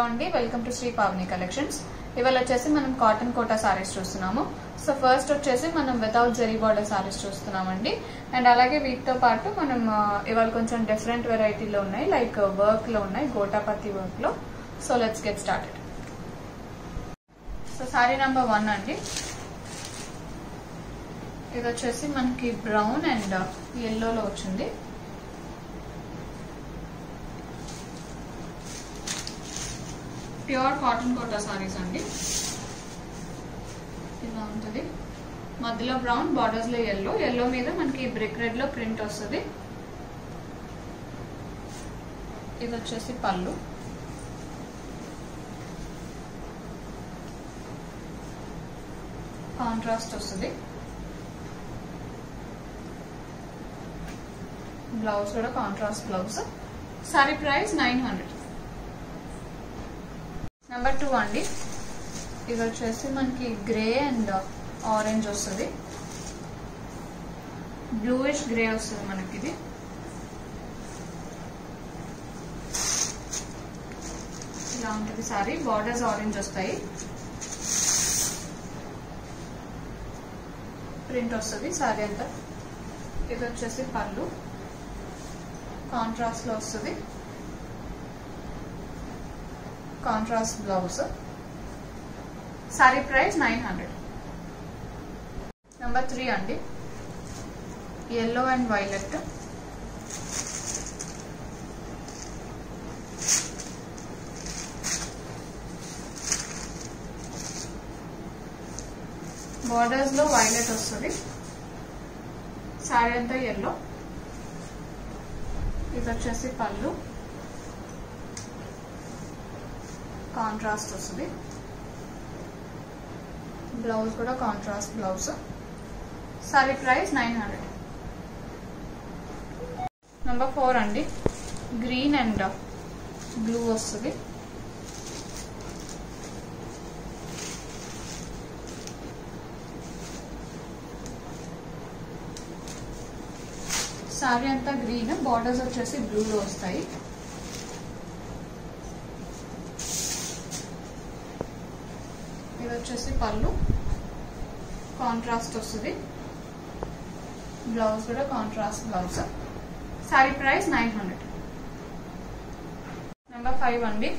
అండి welcome to Shri Pavani collections. ఇవాళ వచ్చేసి మనం కాటన్ కోటా సారీస్ చూస్తున్నాము. సో ఫస్ట్ వచ్చేసి మనం వితౌట్ జరీ బార్డర్ సారీస్ చూస్తున్నామండి. అండ్ అలాగే వీటితో పాటు మనం ఇవాళ కొంచెం డిఫరెంట్ వెరైటీలో ఉన్నాయి, లైక్ వర్క్ లో ఉన్నాయి, గోటాపతి వర్క్ లో. So let's get started. So sorry number 1 అండి. ఇది వచ్చేసి మనకి బ్రౌన్ అండ్ ఎల్లోలో వచ్చింది. ప్యూర్ కాటన్ కోటా సారీస్ అండి. ఇలా ఉంటుంది. మధ్యలో బ్రౌన్, బార్డర్స్ లో ఎల్లో, ఎల్లో మీద మనకి బ్రిక్ రెడ్ లో ప్రింట్ వస్తుంది. ఇది వచ్చేసి పళ్ళు. కాంట్రాస్ట్ వస్తుంది. బ్లౌజ్ కూడా contrast blouse. Sari price 900. Number 2 అండి. ఇది వచ్చేసి మనకి గ్రే అండ్ ఆరెంజ్ వస్తుంది, బ్లూయిష్ గ్రే వస్తుంది మనకి. ఇది ఇలా ఉంటుంది సారీ. బార్డర్స్ ఆరెంజ్ వస్తాయి, ప్రింట్ వస్తుంది సారీ అంతా. ఇది వచ్చేసి పళ్ళు, కాంట్రాస్ట్ లో వస్తుంది, contrast blouse. Sari price 900. Number 3 అండి. Yellow and violet. బార్డర్స్ లో వైలెట్ వస్తుంది, సారీ అంతా ఎల్లో. ఇది వచ్చేసి పళ్ళు, కాంట్రాస్ట్ వస్తుంది, బ్లౌజ్ కూడా contrast blouse. Sari price 900. Number 4 అండి. గ్రీన్ అండ్ బ్లూ వస్తుంది. సారీ అంతా గ్రీన్, బార్డర్స్ వచ్చేసి బ్లూలో వస్తాయి. ఇది వచ్చేసి పళ్ళు, కాంట్రాస్ట్ వస్తుంది, బ్లౌజ్ కూడా contrast blouse. Sari price 900. Number 5 అండి.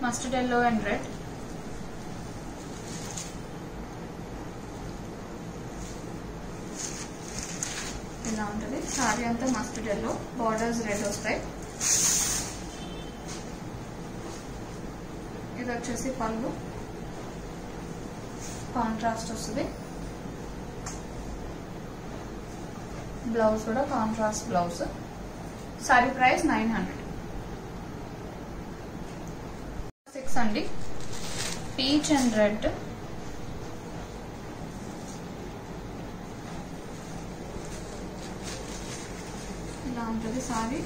Mustard yellow and red. ఇలా ఉంటుంది సారీ అంతా మస్టర్డ్ ఎల్లో, బార్డర్స్ రెడ్ వస్తాయి. ఇది వచ్చేసి పళ్ళు, కాంట్రాస్ట్ వస్తుంది, బ్లౌజ్ కూడా కాంట్రాస్ట్ బ్లౌజ్. సారీ ప్రైస్ 900. 6 అండి. Peach and red. ఇలా ఉంటుంది సారీ.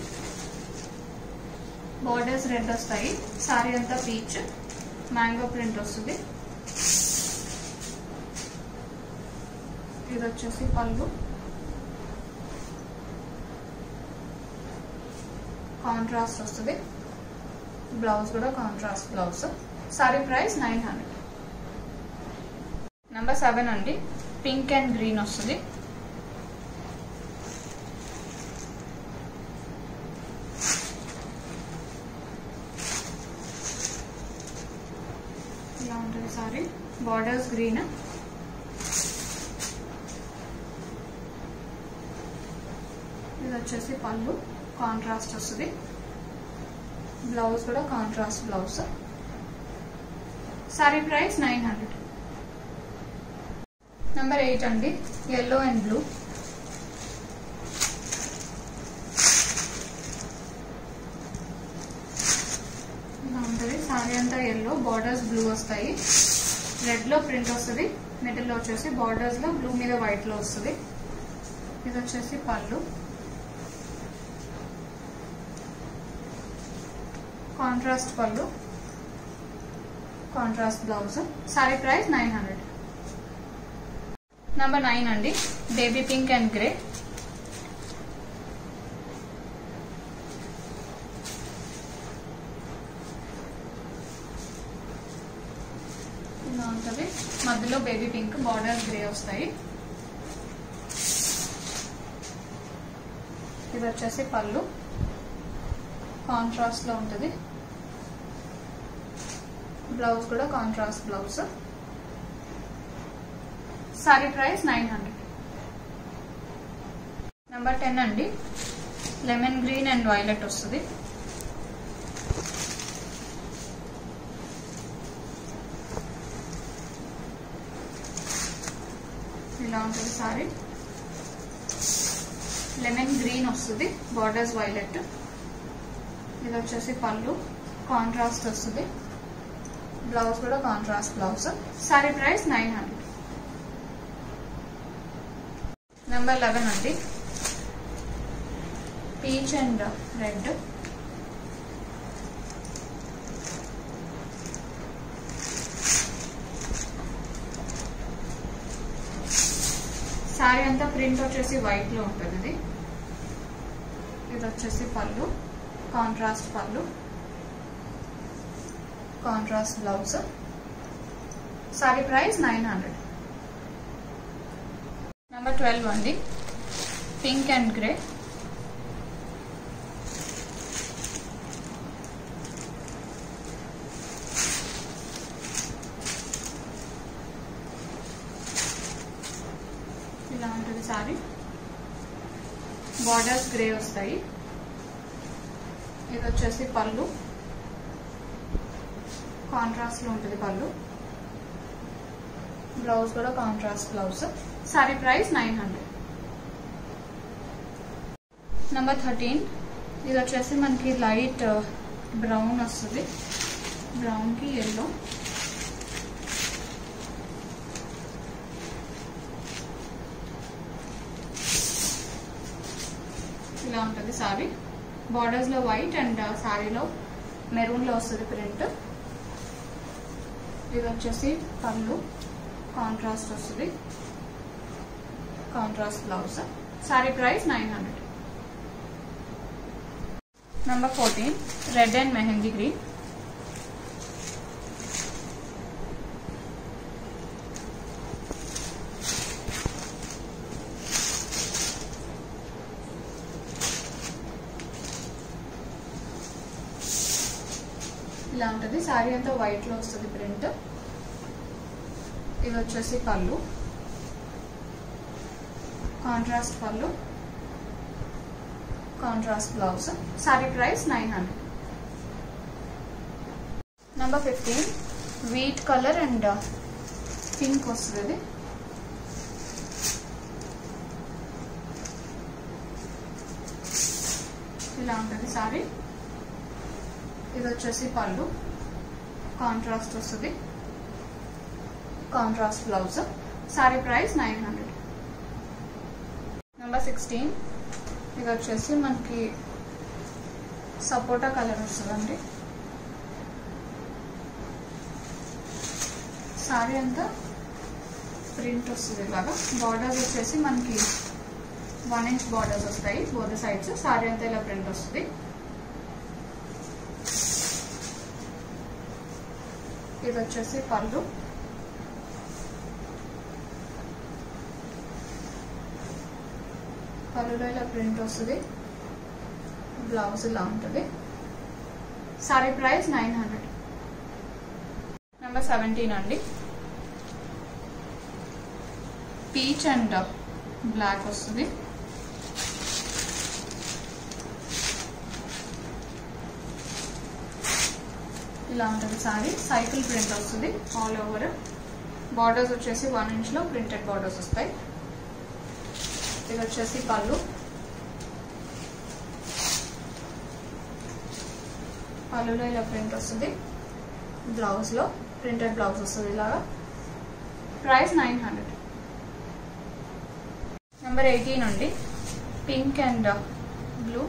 బార్డర్స్ రెడ్ వస్తాయి, సారీ అంతా పీచ్, మ్యాంగో ప్రింట్ వస్తుంది. ఇది వచ్చేసి పళ్ళు, కాంట్రాస్ట్ వస్తుంది, బ్లౌజ్ కూడా contrast blouse. Sari price 900. Number 7 అండి. పింక్ అండ్ గ్రీన్ వస్తుంది. ఇలా ఉంటుంది సారీ. బార్డర్స్ గ్రీన్, ఇది వచ్చేసి పళ్ళు, కాంట్రాస్ట్ వస్తుంది, బ్లౌజ్ కూడా contrast blouse. Sari price 900. Number 8 అండి. Yellow and blue. ఇలా ఉంటుంది సారీ అంతా ఎల్లో, బార్డర్స్ బ్లూ వస్తాయి, రెడ్ లో ప్రింట్ వస్తుంది, మిడిల్ లో వచ్చేసి బార్డర్స్ లో బ్లూ మీద వైట్ లో వస్తుంది. ఇది వచ్చేసి పళ్ళు, కాంట్రాస్ట్ పళ్ళు, contrast blouse. Sari price 900. Number 9 అండి. Baby pink and grey. ఇలా ఉంటుంది. మధ్యలో బేబీ పింక్, బార్డర్ గ్రే వస్తాయి. ఇది వచ్చేసి పళ్ళు, కాంట్రాస్ట్ లో ఉంటుంది. బ్లౌజ్ కూడా contrast blouse. Sari price 900. Number 10 అండి. లెమన్ గ్రీన్ అండ్ వైలెట్ వస్తుంది. ఇలా ఉంటుంది సారీ. లెమన్ గ్రీన్ వస్తుంది, బార్డర్స్ వైలెట్. ఇది వచ్చేసి పళ్ళు, కాంట్రాస్ట్ వస్తుంది. బ్లౌజ్ కూడా contrast blouse. Sari price 900. Number 11 అండి. Peach and red. సారీ అంతా ప్రింట్ వచ్చేసి వైట్ లో ఉంటుంది. ఇది వచ్చేసి పళ్ళు, కాంట్రాస్ట్ పళ్ళు, contrast blouse. Sari price 900. Number 12 అండి. Pink and grey. ఇలా ఉంటుంది సారీ. బార్డర్స్ గ్రే వస్తాయి. ఇది వచ్చేసి పళ్ళు, కాంట్రాస్ట్ లో ఉంటుంది పళ్ళు. బ్లౌజ్ కూడా contrast blouse. Sari price 900. Number 13. ఇది వచ్చేసి మనకి లైట్ బ్రౌన్ వస్తుంది. బ్రౌన్ కి ఎల్లో. ఇలా ఉంటుంది సారీ. బార్డర్స్ లో వైట్ అండ్ సారీలో మెరూన్ లో వస్తుంది ప్రింట్. ఇది వచ్చేసి పళ్ళు, కాంట్రాస్ట్ వస్తుంది, contrast blouse. Sari price 900. Number 14. Red and mehndi green. ఇలా ఉంటుంది సారీ అంతా వైట్ లో వస్తుంది ప్రింట్. ఇది వచ్చేసి పళ్ళు, కాంట్రాస్ట్ పళ్ళు, contrast blouse. Sari price 900. Number 15. Wheat colour and pink వస్తుంది. ఇలా ఉంటుంది సారీ. ఇది వచ్చేసి పళ్ళు, కాంట్రాస్ట్ వస్తుంది, contrast blouse. Sari price 900. Number 16. ఇది వచ్చేసి మనకి సపోటా కలర్ వస్తుందండి. సారీ అంతా ప్రింట్ వస్తుంది ఇలాగా. బార్డర్స్ వచ్చేసి మనకి 1 ఇంచ్ బార్డర్స్ వస్తాయి బోత్ సైడ్స్. సారీ అంతా ఇలా ప్రింట్ వస్తుంది. ఇది వచ్చేసి పళ్ళు, పళ్ళులో ఇలా ప్రింట్ వస్తుంది. బ్లౌజ్ ఇలా ఉంటుంది. Sorry price 900. నెంబర్ 17 అండి. పీచ్ అండ్ బ్లాక్ వస్తుంది. ఇలా ఉంటుంది సారీ. సైకిల్ ప్రింట్ వస్తుంది ఆల్ ఓవర్. బార్డర్స్ వచ్చేసి 1 ఇంచ్ లో ప్రింటెడ్ బార్డర్స్ వస్తాయి. ఇది వచ్చేసి పళ్ళు, పళ్ళులో ఇలా ప్రింట్ వస్తుంది. బ్లౌజ్ లో ప్రింటెడ్ బ్లౌజ్ వస్తుంది ఇలాగా. ప్రైస్ 900. నెంబర్ 18 అండి. Pink and blue.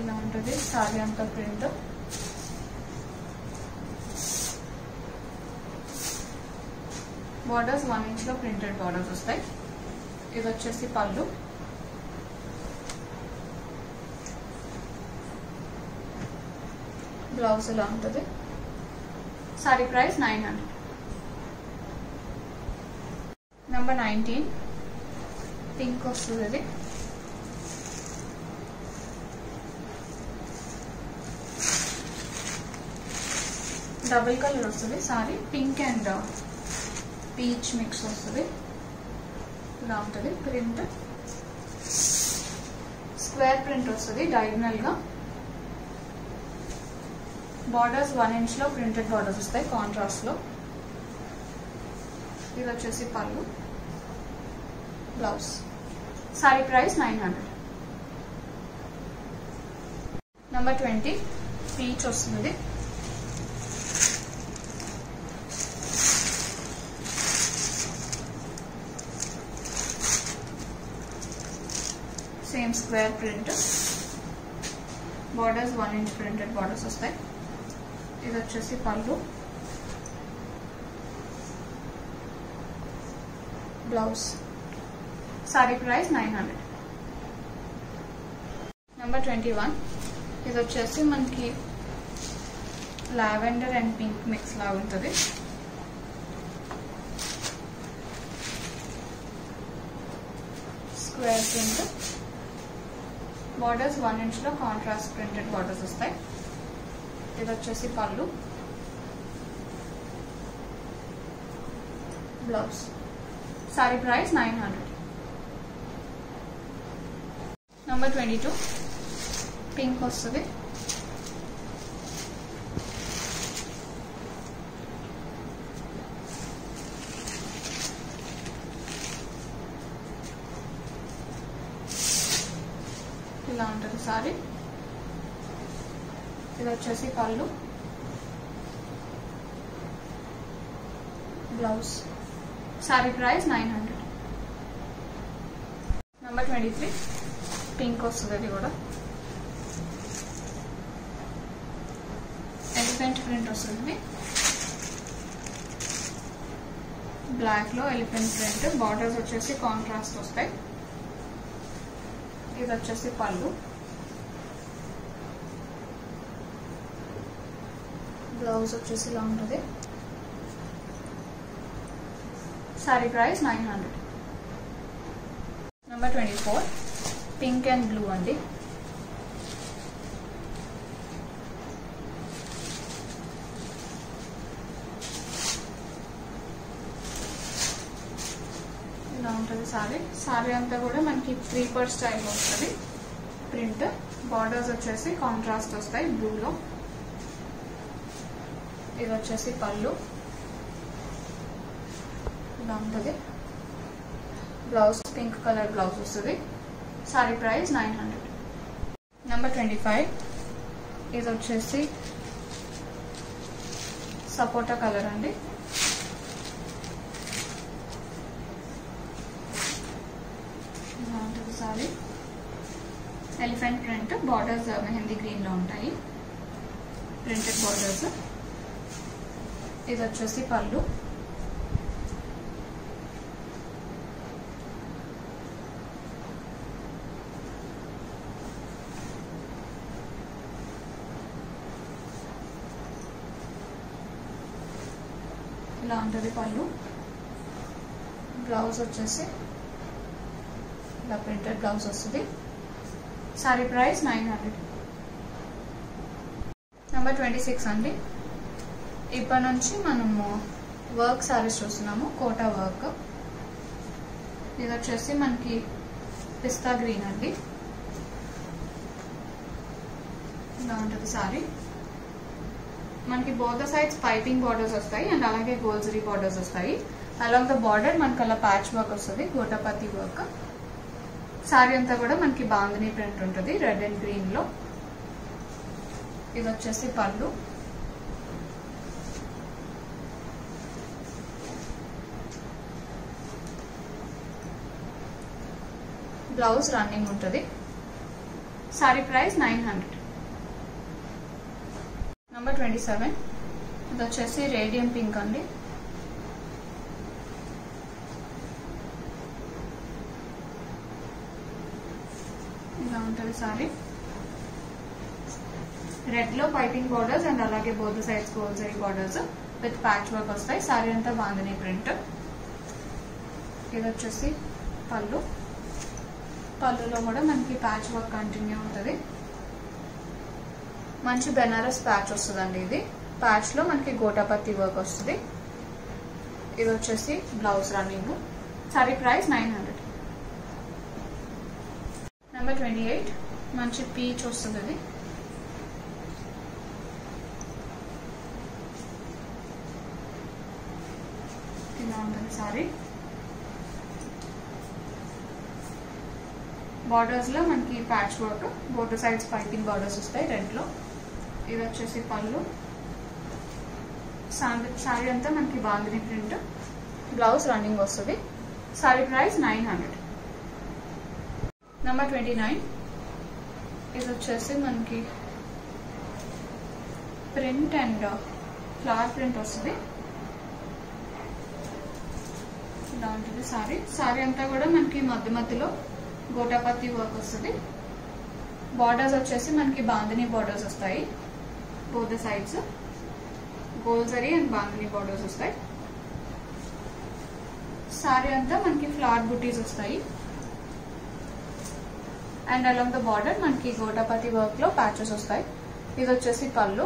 ఇలా ఉంటుంది సారీ అంతా ప్రింట్. బార్డర్స్ 1 ఇంచ్ లో ప్రింటెడ్ బార్డర్స్ వస్తాయి. ఇది వచ్చేసి పళ్ళు, బ్లౌజ్ ఇలా ఉంటుంది. Sorry price 900. నెంబర్ 19 పింక్ వస్తుంది. ఇది డబుల్ కలర్ వస్తుంది. Sari pink and peach mix వస్తుంది. ఇలా ఉంటుంది. ప్రింట్ స్క్వేర్ ప్రింట్ వస్తుంది డయాగ్నల్ గా. బార్డర్స్ 1 ఇంచ్ లో ప్రింటెడ్ బార్డర్స్ వస్తాయి కాంట్రాస్ట్ లో. ఇది వచ్చేసి పళ్ళు, blouse. Sari price 900. Number 20 peach వస్తుంది. Same square print, borders 1 inch printed borders వస్తాయి. ఇది వచ్చేసి పళ్ళు, బ్లౌజ్. సారీ ప్రైస్ 900. నెంబర్ 21 ఇది వచ్చేసి మనకి లావెండర్ అండ్ పింక్ మిక్స్ లాగా ఉంటుంది. స్క్వేర్ ప్రింట్, బార్డర్స్ 1 ఇంచ్ లో కాంట్రాస్ట్ ప్రింటెడ్ బార్డర్స్ వస్తాయి. ఇది వచ్చేసి పళ్ళు, blouse. Sari price 900. Number 22 pink వస్తుంది. ఇలా ఉంటుంది సారీ. ఇది వచ్చేసి పళ్ళు, blouse. Sari price 900. Number 23 pink వస్తుంది. అది కూడా ఎలిఫెంట్ ప్రింట్ వస్తుంది. బ్లాక్ లో ఎలిఫెంట్ ప్రింట్, బార్డర్స్ వచ్చేసి కాంట్రాస్ట్ వస్తాయి. ఇది వచ్చేసి పళ్ళు, బ్లౌజ్ వచ్చేసి ఇలా ఉంటుంది. Sorry price 900. Number 24 pink and blue అండి. ఇలా ఉంటుంది సారీ. సారీ అంతా కూడా మనకి క్రీపర్ స్టైల్ వస్తుంది. ప్రింట్, బార్డర్స్ వచ్చేసి కాంట్రాస్ట్ వస్తాయి బ్లూలో. ఇది వచ్చేసి పళ్ళు, ఇలా ఉంటుంది. బ్లౌజ్ పింక్ కలర్ బ్లౌజ్ వస్తుంది. Sorry price 900. నెంబర్ 25 ఇది వచ్చేసి సపోటా కలర్ అండి. ఇలా ఉంటుంది sorry. Elephant print, borders mehndi green లో ఉంటాయి, ప్రింటెడ్ బార్డర్స్. ఇది వచ్చేసి పళ్ళు, ఇలా ఉంటుంది పళ్ళు. బ్లౌజ్ వచ్చేసి ఇలా ప్రింటెడ్ బ్లౌజ్ వస్తుంది. Sorry price 900. నెంబర్ 26 అండి. ఇప్పటి నుంచి మనము వర్క్ సారీస్ చూస్తున్నాము, కోటా వర్క్. ఇది వచ్చేసి మనకి పిస్తా గ్రీన్ అండి. ఇలా ఉంటుంది సారీ. మనకి both the sides piping borders వస్తాయి అండ్ అలాగే గోల్జరీ బార్డర్స్ వస్తాయి. అలాంగ్ ద బార్డర్ మనకి అలా ప్యాచ్ వర్క్ వస్తుంది, గోటాపతి వర్క్. సారీ అంతా కూడా మనకి బాందిని ప్రింట్ ఉంటుంది రెడ్ అండ్ గ్రీన్ లో. ఇది వచ్చేసి పళ్ళు, బ్లౌజ్ రన్నింగ్ ఉంటుంది. Sorry price 900. నెంబర్ 27 ఇది వచ్చేసి రేడియం పింక్ అండి. ఇలా ఉంటుంది సారీ. రెడ్ లో పైపింగ్ బార్డర్స్ అండ్ అలాగే both sides gold zari borders with patch work వస్తాయి. సారీ అంతా బాందిని ప్రింట్. ఇది వచ్చేసి పళ్ళు. పళ్ళులో కూడా మనకి ప్యాచ్ వర్క్ కంటిన్యూ ఉంటుంది. మంచి బెనారస్ ప్యాచ్ వస్తుందండి. ఇది ప్యాచ్ లో మనకి గోటాపత్తి వర్క్ వస్తుంది. ఇది వచ్చేసి blouse running. Sorry price 900. Number 28 మంచి పీచ్ వస్తుంది. ఇది ఇలా ఉంటుంది సారీ. బార్డర్స్ లో మనకి patch work, both sides piping borders వస్తాయి రెడ్ లో. ఇది వచ్చేసి పళ్ళు. సారీ అంతా మనకి బాందిని ప్రింట్. బ్లౌజ్ రన్నింగ్ వస్తుంది. Sorry price 900. నెంబర్ 29 ఇది వచ్చేసి మనకి ప్రింట్ అండ్ ఫ్లవర్ ప్రింట్ వస్తుంది. ఇలా ఉంటుంది సారీ. సారీ అంతా కూడా మనకి మధ్య మధ్యలో గోటాపత్తి వర్క్ వస్తుంది. బార్డర్స్ వచ్చేసి మనకి బాందిని బార్డర్స్ వస్తాయి. Both sides gold zari and bandhani borders వస్తాయి. సారీ అంతా మనకి ఫ్లవర్ బుటీస్ వస్తాయి. అండ్ అలాంగ్ ద బార్డర్ మనకి గోటాపత్తి వర్క్ లో ప్యాచెస్ వస్తాయి. ఇది వచ్చేసి పళ్ళు.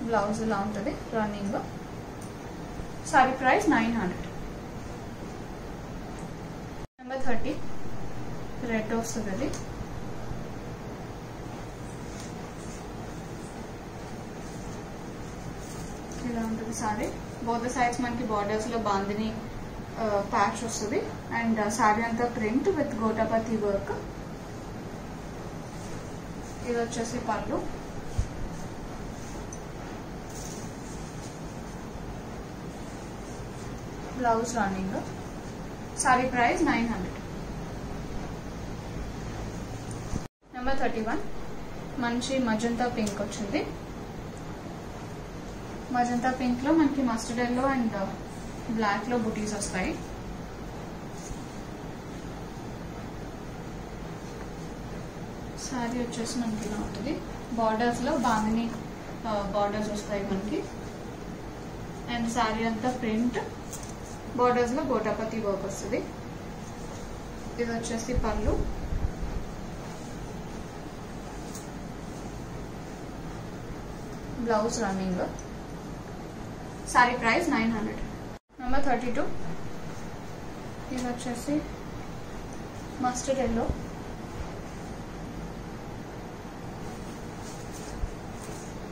బ్లౌజ్ ఇలా ఉంటుంది running. Sorry price 900. Number 30 red వస్తుంది. అది ఇలా ఉంటుంది సారీ. బోత్ సైడ్స్ మనకి బార్డర్స్ లో బాందిని ప్యాచ్ వస్తుంది. అండ్ సారీ అంతా ప్రింట్ విత్ గోటాపత్తి వర్క్. ఇది వచ్చేసి పళ్ళు. Blouse running. Sorry price 900. Number 31 మంచి మజంతా పింక్ వచ్చింది. మజంతా పింక్ లో మనకి మస్టర్డ్ ఎల్లో అండ్ బ్లాక్ లో బుటీస్ వస్తాయి. సారీ వచ్చేసి మనకి ఇలా ఉంటుంది. బార్డర్స్ లో బాందిని బార్డర్స్ వస్తాయి మనకి. అండ్ సారీ అంతా ప్రింట్. బార్డర్స్ లో గోటాపత్తి వర్క్ వస్తుంది. ఇది వచ్చేసి పళ్ళు. Blouse running. Sorry price 900. Number 32 ఇది వచ్చేసి మస్టర్డ్ ఎల్లో.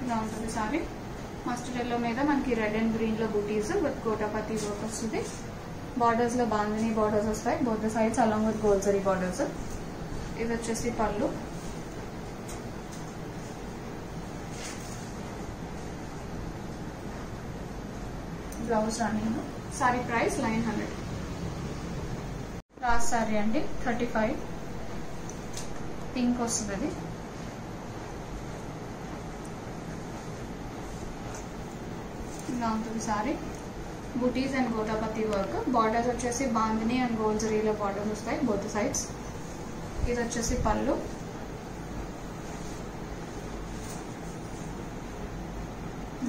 ఇలా ఉంటుంది సారీ. మస్టర్డ్ ఎల్లో మీద మనకి రెడ్ అండ్ గ్రీన్ లో బూటీస్ విత్ గోటాపత్తి వర్క్ వస్తుంది. బార్డర్స్ లో బాందిని బార్డర్స్ వస్తాయి. Both sides along with gold zari borders. ఇది వచ్చేసి పళ్ళు. Blouse running. Sorry price 900. Last sorry అండి 35 పింక్ వస్తుంది. అది ఇలా ఉంటుంది sorry. Buttis and గోటాపత్తి work. Borders వచ్చేసి బాందిని అండ్ గోల్డ్ జరీలో బార్డర్స్ వస్తాయి బోత్ సైడ్స్. ఇది వచ్చేసి పళ్ళు.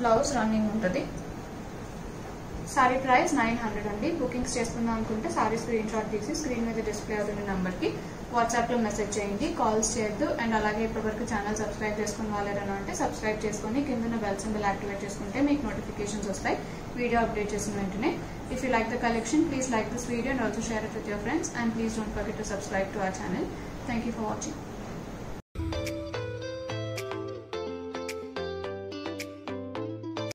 బ్లౌజ్ రన్నింగ్ ఉంటుంది. సారీ ప్రైస్ 900 అండి. బుకింగ్స్ చేసుకుందాం అనుకుంటే సారీ స్క్రీన్ షాట్ తీసి స్క్రీన్ మీద డిస్ప్లే అవుతున్న నెంబర్ కి వాట్సాప్ లో మెసేజ్ చేయండి. కాల్స్ చేయొద్దు. అండ్ అలాగే ఇప్పటివరకు ఛానల్ సబ్స్క్రైబ్ చేసుకుని వాళ్ళేనా అంటే సబ్స్క్రైబ్ చేసుకుని కింద బెల్ సింబల్ యాక్టివేట్ చేసుకుంటే మీకు నోటిఫికేషన్స్ వస్తాయి వీడియో అప్డేట్ చేసిన వెంటనే. If you like the collection please like this video and also share it with your friends. And please don't forget to subscribe to our channel. Thank you for watching.